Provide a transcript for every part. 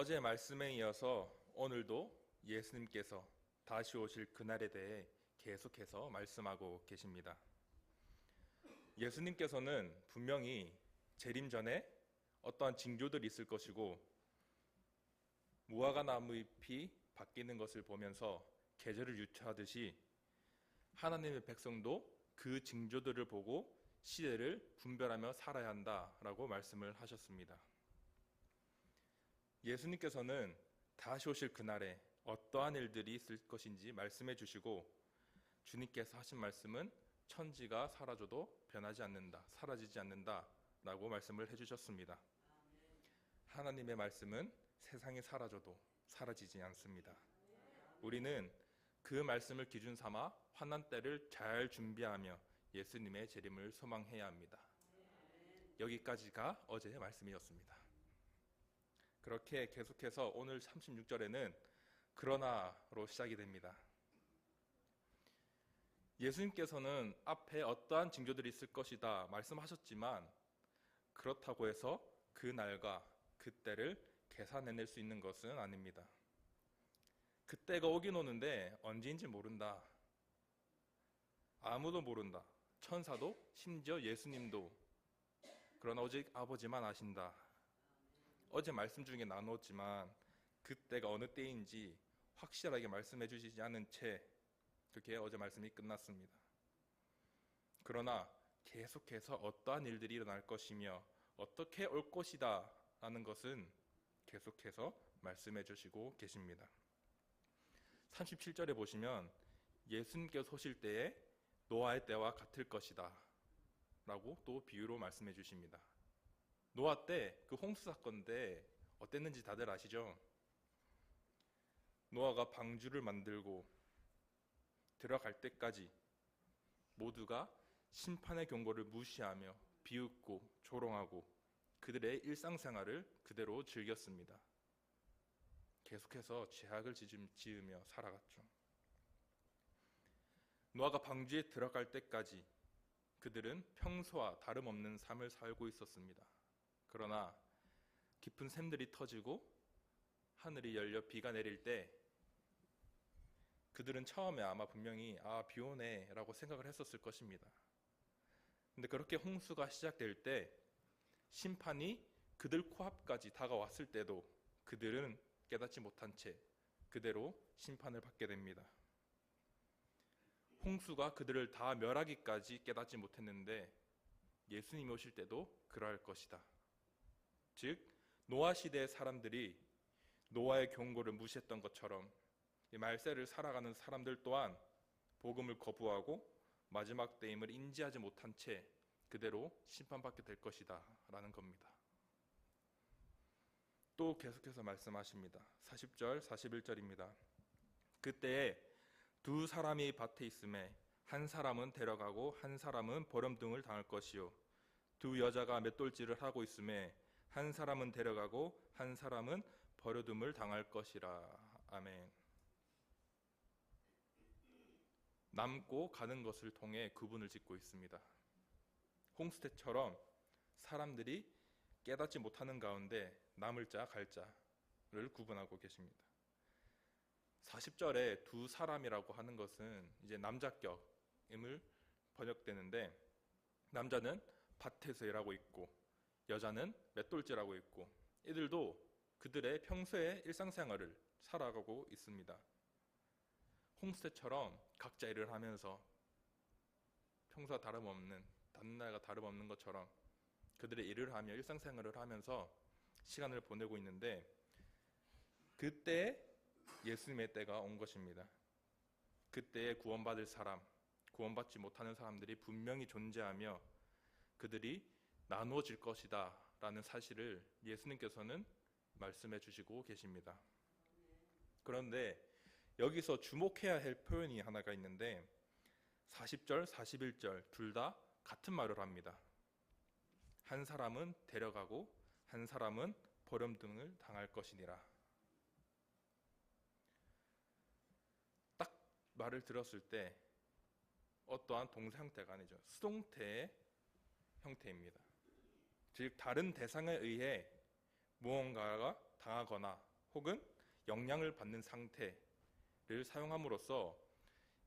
어제 말씀에 이어서 오늘도 예수님께서 다시 오실 그날에 대해 계속해서 말씀하고 계십니다. 예수님께서는 분명히 재림 전에 어떠한 징조들이 있을 것이고 무화과 나무의 잎이 바뀌는 것을 보면서 계절을 유추하듯이 하나님의 백성도 그 징조들을 보고 시대를 분별하며 살아야 한다라고 말씀을 하셨습니다. 예수님께서는 다시 오실 그날에 어떠한 일들이 있을 것인지 말씀해 주시고, 주님께서 하신 말씀은 천지가 사라져도 변하지 않는다, 사라지지 않는다 라고 말씀을 해주셨습니다. 하나님의 말씀은 세상이 사라져도 사라지지 않습니다. 우리는 그 말씀을 기준 삼아 환난 때를 잘 준비하며 예수님의 재림을 소망해야 합니다. 여기까지가 어제의 말씀이었습니다. 그렇게 계속해서 오늘 36절에는 그러나로 시작이 됩니다. 예수님께서는 앞에 어떠한 징조들이 있을 것이다 말씀하셨지만, 그렇다고 해서 그 날과 그때를 계산해낼 수 있는 것은 아닙니다. 그때가 오긴 오는데 언제인지 모른다. 아무도 모른다. 천사도 심지어 예수님도. 그러나 오직 아버지만 아신다. 어제 말씀 중에 나누었지만 그때가 어느 때인지 확실하게 말씀해 주시지 않은 채 그렇게 어제 말씀이 끝났습니다. 그러나 계속해서 어떠한 일들이 일어날 것이며 어떻게 올 것이다 라는 것은 계속해서 말씀해 주시고 계십니다. 37절에 보시면 예수님께서 오실 때에 노아의 때와 같을 것이다 라고 또 비유로 말씀해 주십니다. 노아 때 그 홍수 사건 때 어땠는지 다들 아시죠? 노아가 방주를 만들고 들어갈 때까지 모두가 심판의 경고를 무시하며 비웃고 조롱하고 그들의 일상생활을 그대로 즐겼습니다. 계속해서 죄악을 지으며 살아갔죠. 노아가 방주에 들어갈 때까지 그들은 평소와 다름없는 삶을 살고 있었습니다. 그러나 깊은 샘들이 터지고 하늘이 열려 비가 내릴 때 그들은 처음에 아마 분명히 비 오네 라고 생각을 했었을 것입니다. 근데 그렇게 홍수가 시작될 때 심판이 그들 코앞까지 다가왔을 때도 그들은 깨닫지 못한 채 그대로 심판을 받게 됩니다. 홍수가 그들을 다 멸하기까지 깨닫지 못했는데 예수님이 오실 때도 그러할 것이다. 즉 노아 시대의 사람들이 노아의 경고를 무시했던 것처럼 이 말세를 살아가는 사람들 또한 복음을 거부하고 마지막 때임을 인지하지 못한 채 그대로 심판받게 될 것이다 라는 겁니다. 또 계속해서 말씀하십니다. 40절 41절입니다. 그때에 두 사람이 밭에 있음에 한 사람은 데려가고 한 사람은 버름등을 당할 것이요 두 여자가 맷돌질을 하고 있음에 한 사람은 데려가고 한 사람은 버려둠을 당할 것이라. 아멘. 남고 가는 것을 통해 구분을 짓고 있습니다. 홍수 때처럼 사람들이 깨닫지 못하는 가운데 남을 자 갈 자를 구분하고 계십니다. 40절에 두 사람이라고 하는 것은 이제 남자격임을 번역되는데, 남자는 밭에서 일하고 있고 여자는 맷돌질하고 있고 이들도 그들의 평소의 일상생활을 살아가고 있습니다. 홍수 때처럼 각자 일을 하면서 평소와 다름없는, 다른 날과 다름없는 것처럼 그들의 일을 하며 일상생활을 하면서 시간을 보내고 있는데, 그때 예수님의 때가 온 것입니다. 그때에 구원받을 사람, 구원받지 못하는 사람들이 분명히 존재하며 그들이 나누어질 것이다 라는 사실을 예수님께서는 말씀해 주시고 계십니다. 그런데 여기서 주목해야 할 표현이 하나가 있는데 40절, 41절 둘 다 같은 말을 합니다. 한 사람은 데려가고 한 사람은 버름등을 당할 것이니라. 딱 말을 들었을 때 어떠한 동사 형태가 아니죠. 수동태의 형태입니다. 즉 다른 대상에 의해 무언가가 당하거나 혹은 영향을 받는 상태를 사용함으로써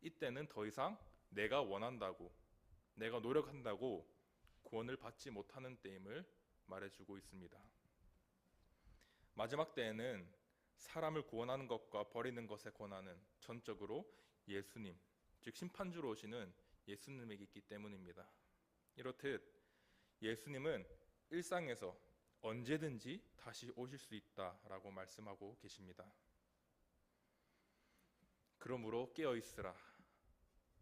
이때는 더 이상 내가 원한다고, 내가 노력한다고 구원을 받지 못하는 때임을 말해주고 있습니다. 마지막 때에는 사람을 구원하는 것과 버리는 것의 권한은 전적으로 예수님, 즉 심판주로 오시는 예수님에게 있기 때문입니다. 이렇듯 예수님은 일상에서 언제든지 다시 오실 수 있다라고 말씀하고 계십니다. 그러므로 깨어있으라.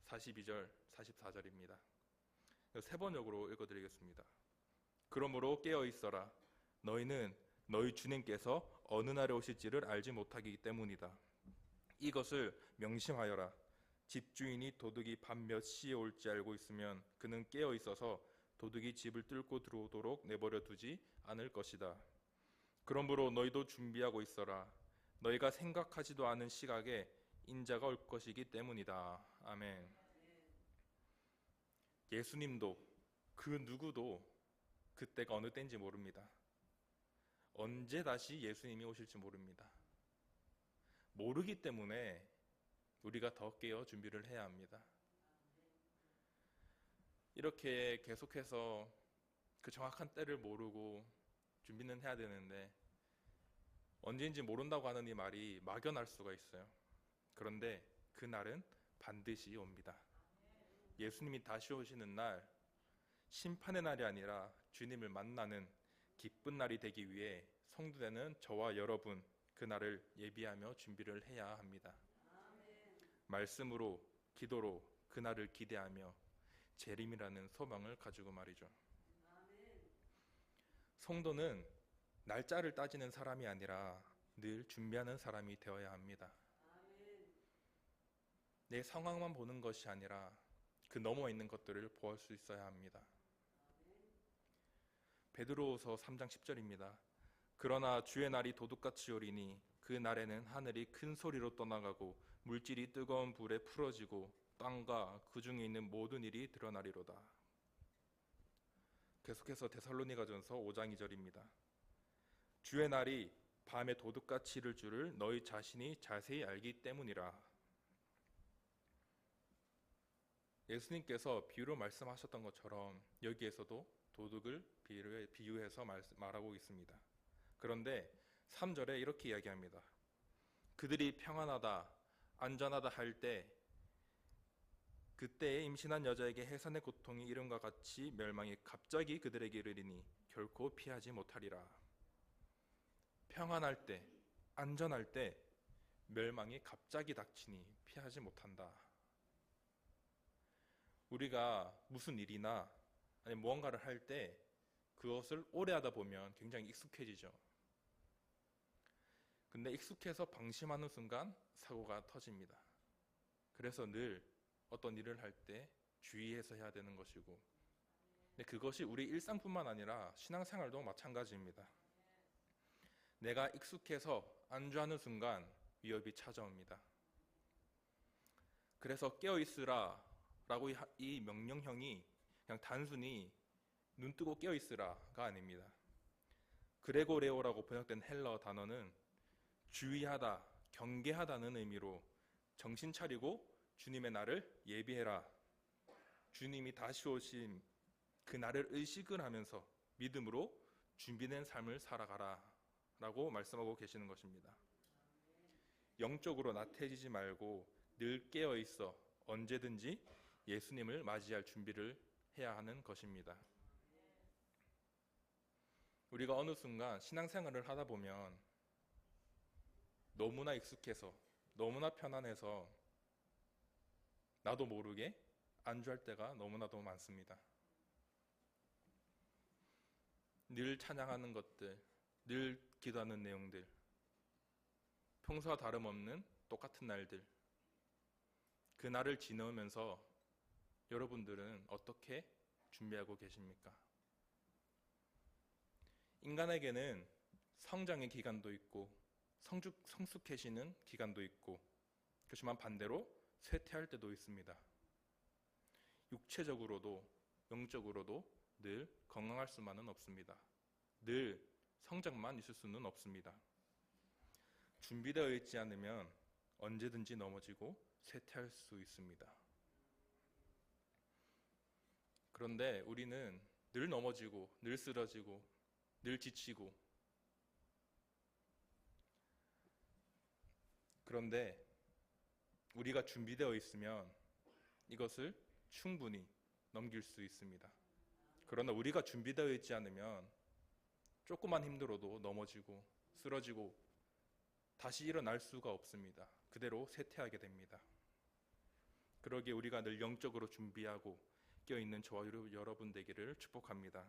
42절, 44절입니다. 세 번역으로 읽어드리겠습니다. 그러므로 깨어있어라. 너희는 너희 주님께서 어느 날에 오실지를 알지 못하기 때문이다. 이것을 명심하여라. 집주인이 도둑이 밤 몇 시에 올지 알고 있으면 그는 깨어있어서 도둑이 집을 뚫고 들어오도록 내버려 두지 않을 것이다. 그러므로 너희도 준비하고 있어라. 너희가 생각하지도 않은 시각에 인자가 올 것이기 때문이다. 아멘. 예수님도 그 누구도 그때가 어느 때인지 모릅니다. 언제 다시 예수님이 오실지 모릅니다. 모르기 때문에 우리가 더 깨어 준비를 해야 합니다. 이렇게 계속해서 그 정확한 때를 모르고 준비는 해야 되는데 언제인지 모른다고 하는 이 말이 막연할 수가 있어요. 그런데 그날은 반드시 옵니다. 예수님이 다시 오시는 날, 심판의 날이 아니라 주님을 만나는 기쁜 날이 되기 위해 성도되는 저와 여러분 그날을 예비하며 준비를 해야 합니다. 말씀으로, 기도로 그날을 기대하며 재림이라는 소망을 가지고 말이죠. 성도는 날짜를 따지는 사람이 아니라 늘 준비하는 사람이 되어야 합니다. 내 상황만 보는 것이 아니라 그 너머에 있는 것들을 보할 수 있어야 합니다. 베드로후서 3장 10절입니다. 그러나 주의 날이 도둑같이 오리니 그 날에는 하늘이 큰 소리로 떠나가고 물질이 뜨거운 불에 풀어지고 땅과 그 중에 있는 모든 일이 드러나리로다. 계속해서 데살로니가전서 5장 2절입니다. 주의 날이 밤에 도둑같이 이를 줄을 너희 자신이 자세히 알기 때문이라. 예수님께서 비유로 말씀하셨던 것처럼 여기에서도 도둑을 비유해서 말하고 있습니다. 그런데 3절에 이렇게 이야기합니다. 그들이 평안하다, 안전하다 할 때 그때에 임신한 여자에게 해산의 고통이 이름과 같이 멸망이 갑자기 그들에게 이르리니 결코 피하지 못하리라. 평안할 때, 안전할 때 멸망이 갑자기 닥치니 피하지 못한다. 우리가 무슨 일이나 아니 무언가를 할 때 그것을 오래 하다 보면 굉장히 익숙해지죠. 근데 익숙해서 방심하는 순간 사고가 터집니다. 그래서 늘 어떤 일을 할 때 주의해서 해야 되는 것이고, 근데 그것이 우리 일상뿐만 아니라 신앙생활도 마찬가지입니다. 내가 익숙해서 안주하는 순간 위협이 찾아옵니다. 그래서 깨어있으라 라고 이 명령형이 그냥 단순히 눈 뜨고 깨어있으라가 아닙니다. 그레고레오라고 번역된 헬러 단어는 주의하다, 경계하다는 의미로 정신 차리고 주님의 날을 예비해라. 주님이 다시 오신 그 날을 의식을 하면서 믿음으로 준비된 삶을 살아가라 라고 말씀하고 계시는 것입니다. 영적으로 나태해지지 말고 늘 깨어있어 언제든지 예수님을 맞이할 준비를 해야 하는 것입니다. 우리가 어느 순간 신앙생활을 하다 보면 너무나 익숙해서 너무나 편안해서 나도 모르게 안주할 때가 너무나도 많습니다. 늘 찬양하는 것들, 늘 기도하는 내용들, 평소와 다름없는 똑같은 날들, 그 날을 지나오면서 여러분들은 어떻게 준비하고 계십니까? 인간에게는 성장의 기간도 있고 성숙해지는 기간도 있고, 그렇지만 반대로 쇠퇴할 때도 있습니다. 육체적으로도 영적으로도 늘 건강할 수만은 없습니다. 늘 성장만 있을 수는 없습니다. 준비되어 있지 않으면 언제든지 넘어지고 쇠퇴할 수 있습니다. 그런데 우리는 늘 넘어지고, 늘 쓰러지고, 늘 지치고, 그런데 우리가 준비되어 있으면 이것을 충분히 넘길 수 있습니다. 그러나 우리가 준비되어 있지 않으면 조금만 힘들어도 넘어지고 쓰러지고 다시 일어날 수가 없습니다. 그대로 쇠퇴하게 됩니다. 그러기에 우리가 늘 영적으로 준비하고 깨어있는 저와 여러분 되기를 축복합니다.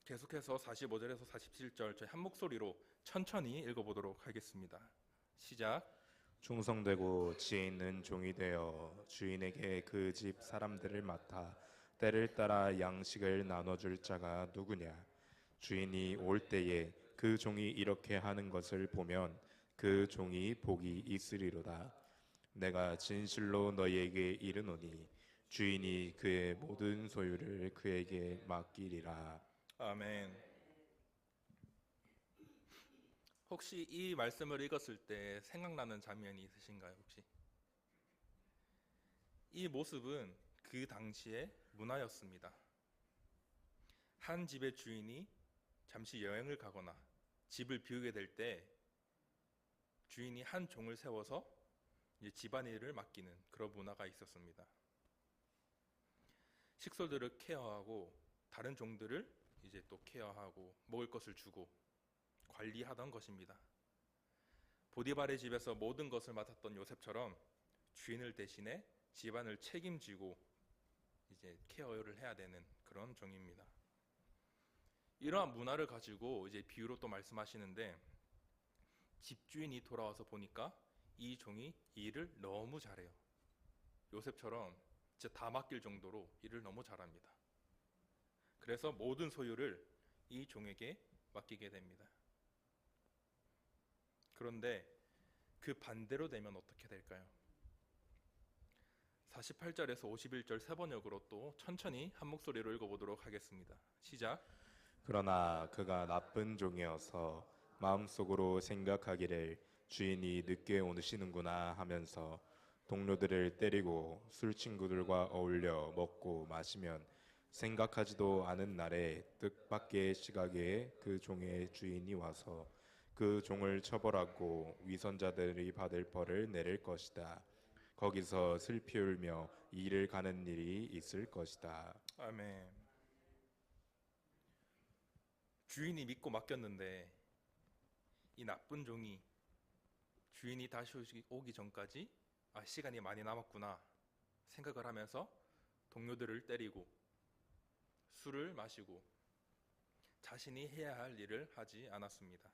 계속해서 45절에서 47절 저희 한 목소리로 천천히 읽어보도록 하겠습니다. 시작. 충성되고 지혜 있는 종이 되어 주인에게 그 집 사람들을 맡아 때를 따라 양식을 나눠줄 자가 누구냐? 주인이 올 때에 그 종이 이렇게 하는 것을 보면 그 종이 복이 있으리로다. 내가 진실로 너희에게 이르노니 주인이 그의 모든 소유를 그에게 맡기리라. 아멘. 혹시 이 말씀을 읽었을 때 생각나는 장면이 있으신가요? 혹시? 이 모습은 그 당시의 문화였습니다. 한 집의 주인이 잠시 여행을 가거나 집을 비우게 될 때 주인이 한 종을 세워서 이제 집안일을 맡기는 그런 문화가 있었습니다. 식솔들을 케어하고 다른 종들을 이제 또 케어하고 먹을 것을 주고 관리하던 것입니다. 보디발의 집에서 모든 것을 맡았던 요셉처럼 주인을 대신해 집안을 책임지고 이제 케어를 해야 되는 그런 종입니다. 이러한 문화를 가지고 이제 비유로 또 말씀하시는데 집주인이 돌아와서 보니까 이 종이 일을 너무 잘해요. 요셉처럼 진짜 다 맡길 정도로 일을 너무 잘합니다. 그래서 모든 소유를 이 종에게 맡기게 됩니다. 그런데 그 반대로 되면 어떻게 될까요? 48절에서 51절 세 번역으로 또 천천히 한 목소리로 읽어보도록 하겠습니다. 시작. 그러나 그가 나쁜 종이어서 마음속으로 생각하기를 주인이 늦게 오시는구나 하면서 동료들을 때리고 술 친구들과 어울려 먹고 마시면 생각하지도 않은 날에 뜻밖의 시각에 그 종의 주인이 와서 그 종을 처벌하고 위선자들이 받을 벌을 내릴 것이다. 거기서 슬피 울며 이를 가는 일이 있을 것이다. 아멘. 주인이 믿고 맡겼는데 이 나쁜 종이 주인이 다시 오기 전까지 시간이 많이 남았구나 생각을 하면서 동료들을 때리고 술을 마시고 자신이 해야 할 일을 하지 않았습니다.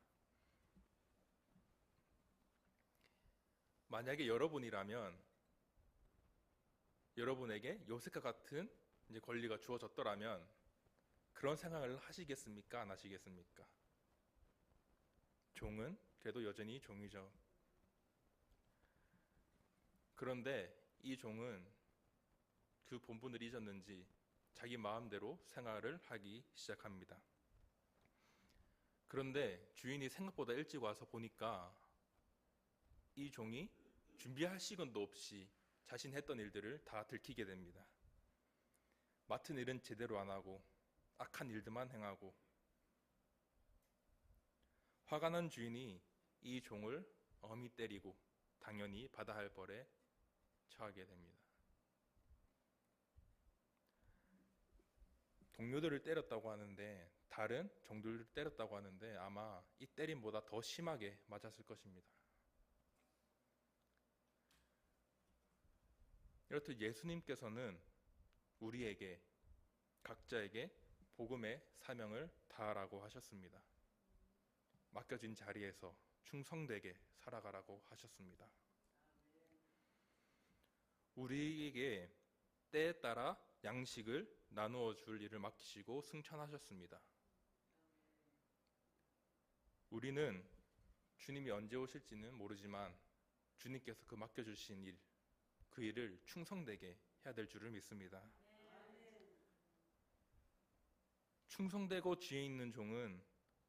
만약에 여러분이라면 여러분에게 요셉과 같은 이제 권리가 주어졌더라면 그런 생각을 하시겠습니까? 안 하시겠습니까? 종은 그래도 여전히 종이죠. 그런데 이 종은 그 본분을 잊었는지 자기 마음대로 생활을 하기 시작합니다. 그런데 주인이 생각보다 일찍 와서 보니까 이 종이 준비할 시간도 없이 자신 했던 일들을 다 들키게 됩니다. 맡은 일은 제대로 안 하고 악한 일들만 행하고 화가 난 주인이 이 종을 엄히 때리고 당연히 받아야 할 벌에 처하게 됩니다. 동료들을 때렸다고 하는데 다른 종들을 때렸다고 하는데 아마 이 때림보다 더 심하게 맞았을 것입니다. 이렇듯 예수님께서는 우리에게 각자에게 복음의 사명을 다하라고 하셨습니다. 맡겨진 자리에서 충성되게 살아가라고 하셨습니다. 우리에게 때에 따라 양식을 나누어 줄 일을 맡기시고 승천하셨습니다. 우리는 주님이 언제 오실지는 모르지만 주님께서 그 맡겨주신 일, 그 일을 충성되게 해야 될 줄을 믿습니다. 충성되고 지혜 있는 종은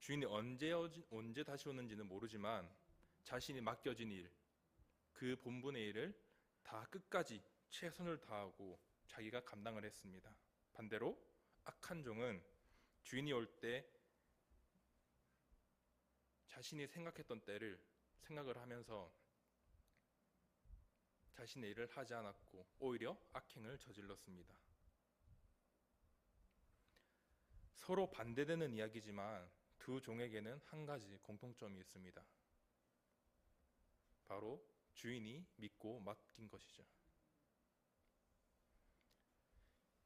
주인이 언제 다시 오는지는 모르지만 자신이 맡겨진 일, 그 본분의 일을 다 끝까지 최선을 다하고 자기가 감당을 했습니다. 반대로 악한 종은 주인이 올 때 자신이 생각했던 때를 생각을 하면서 자신의 일을 하지 않았고 오히려 악행을 저질렀습니다. 서로 반대되는 이야기지만 두 종에게는 한 가지 공통점이 있습니다. 바로 주인이 믿고 맡긴 것이죠.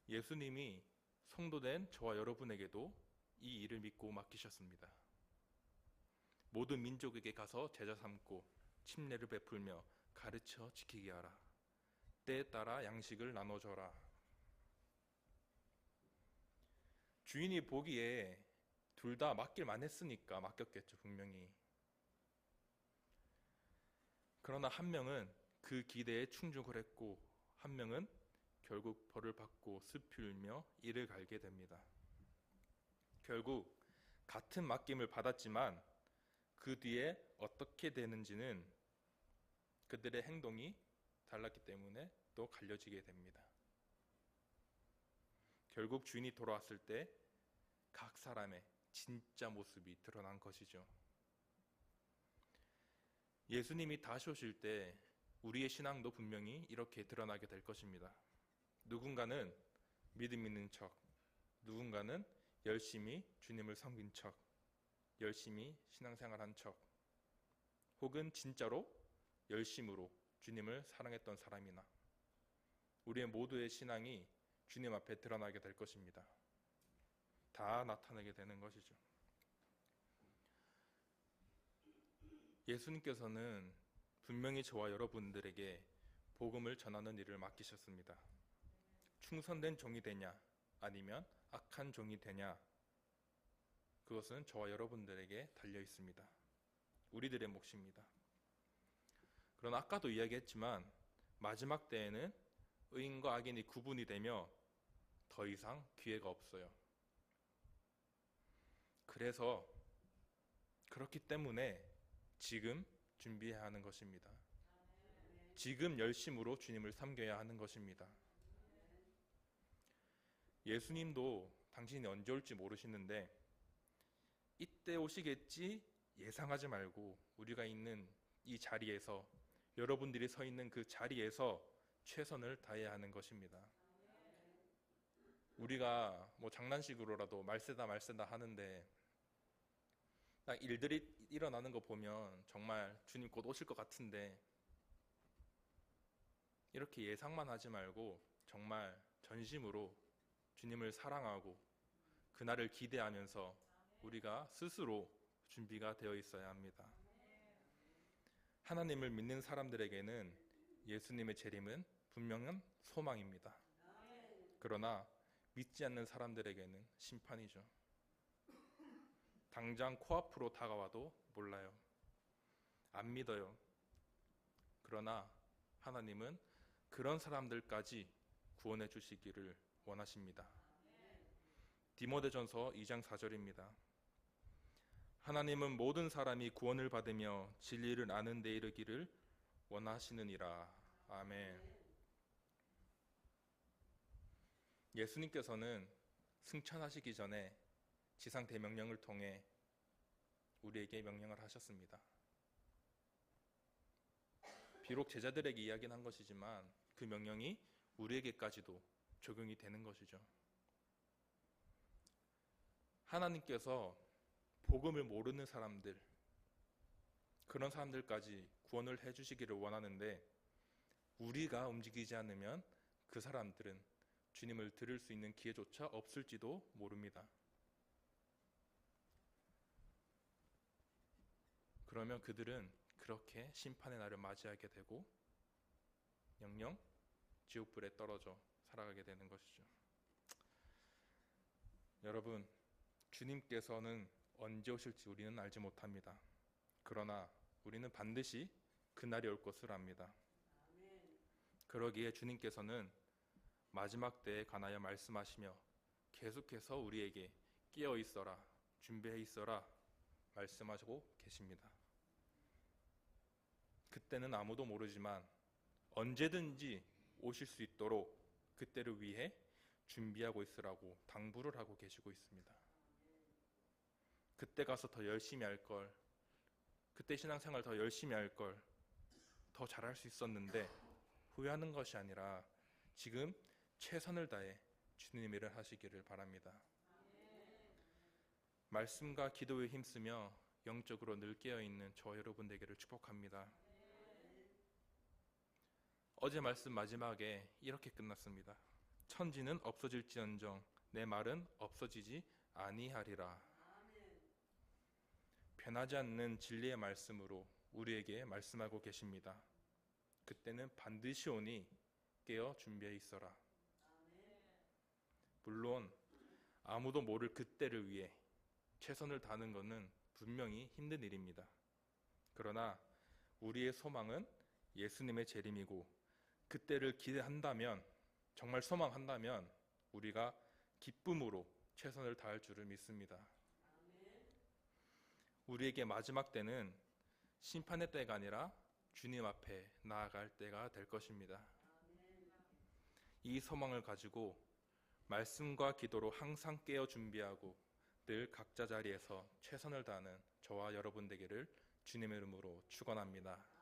예수님이 성도된 저와 여러분에게도 이 일을 믿고 맡기셨습니다. 모든 민족에게 가서 제자 삼고 침례를 베풀며 가르쳐 지키게 하라. 때에 따라 양식을 나눠줘라. 주인이 보기에 둘 다 맡길만 했으니까 맡겼겠죠, 분명히. 그러나 한 명은 그 기대에 충족을 했고 한 명은 결국 벌을 받고 습히 울며 이를 갈게 됩니다. 결국 같은 맡김을 받았지만 그 뒤에 어떻게 되는지는 그들의 행동이 달랐기 때문에 또 갈려지게 됩니다. 결국 주인이 돌아왔을 때 각 사람의 진짜 모습이 드러난 것이죠. 예수님이 다시 오실 때 우리의 신앙도 분명히 이렇게 드러나게 될 것입니다. 누군가는 믿음 있는 척, 누군가는 열심히 주님을 섬긴 척, 열심히 신앙생활한 척, 혹은 진짜로 열심으로 주님을 사랑했던 사람이나 우리의 모두의 신앙이 주님 앞에 드러나게 될 것입니다. 다 나타나게 되는 것이죠. 예수님께서는 분명히 저와 여러분들에게 복음을 전하는 일을 맡기셨습니다. 충성된 종이 되냐 아니면 악한 종이 되냐, 그것은 저와 여러분들에게 달려 있습니다. 우리들의 몫입니다. 그러나 아까도 이야기했지만 마지막 때에는 의인과 악인이 구분이 되며 더 이상 기회가 없어요. 그래서 그렇기 때문에 지금 준비해야 하는 것입니다. 지금 열심으로 주님을 섬겨야 하는 것입니다. 예수님도 당신이 언제 올지 모르시는데 이때 오시겠지 예상하지 말고 우리가 있는 이 자리에서, 여러분들이 서 있는 그 자리에서 최선을 다해야 하는 것입니다. 우리가 뭐 장난식으로라도 말세다 하는데 딱 일들이 일어나는 거 보면 정말 주님 곧 오실 것 같은데 이렇게 예상만 하지 말고 정말 전심으로 주님을 사랑하고 그날을 기대하면서 우리가 스스로 준비가 되어 있어야 합니다. 하나님을 믿는 사람들에게는 예수님의 재림은 분명한 소망입니다. 그러나 믿지 않는 사람들에게는 심판이죠. 당장 코앞으로 다가와도 몰라요. 안 믿어요. 그러나 하나님은 그런 사람들까지 구원해 주시기를 원하십니다. 디모데전서 2장 4절입니다. 하나님은 모든 사람이 구원을 받으며 진리를 아는 데 이르기를 원하시느니라. 아멘. 예수님께서는 승천하시기 전에 지상 대명령을 통해 우리에게 명령을 하셨습니다. 비록 제자들에게 이야기는 한 것이지만 그 명령이 우리에게까지도 적용이 되는 것이죠. 하나님께서 복음을 모르는 사람들, 그런 사람들까지 구원을 해주시기를 원하는데 우리가 움직이지 않으면 그 사람들은 주님을 들을 수 있는 기회조차 없을지도 모릅니다. 그러면 그들은 그렇게 심판의 날을 맞이하게 되고 영영 지옥불에 떨어져 살아가게 되는 것이죠. 여러분, 주님께서는 언제 오실지 우리는 알지 못합니다. 그러나 우리는 반드시 그날이 올 것을 압니다. 그러기에 주님께서는 마지막 때에 관하여 말씀하시며 계속해서 우리에게 깨어 있어라, 준비해 있어라 말씀하시고 계십니다. 그때는 아무도 모르지만 언제든지 오실 수 있도록 그때를 위해 준비하고 있으라고 당부를 하고 계시고 있습니다. 그때 가서 더 열심히 할 걸, 그때 신앙생활 더 열심히 할 걸, 더 잘할 수 있었는데 후회하는 것이 아니라 지금 최선을 다해 주님의 일을 하시기를 바랍니다. 말씀과 기도에 힘쓰며 영적으로 늘 깨어있는 저 여러분 되기를 축복합니다. 어제 말씀 마지막에 이렇게 끝났습니다. 천지는 없어질지언정 내 말은 없어지지 아니하리라. 변하지 않는 진리의 말씀으로 우리에게 말씀하고 계십니다. 그때는 반드시 오니 깨어 준비해 있어라. 물론 아무도 모를 그때를 위해 최선을 다하는 것은 분명히 힘든 일입니다. 그러나 우리의 소망은 예수님의 재림이고 그때를 기대한다면, 정말 소망한다면 우리가 기쁨으로 최선을 다할 줄을 믿습니다. 우리에게 마지막 때는 심판의 때가 아니라 주님 앞에 나아갈 때가 될 것입니다. 이 소망을 가지고 말씀과 기도로 항상 깨어 준비하고 늘 각자 자리에서 최선을 다하는 저와 여러분 되기를 주님의 이름으로 축원합니다.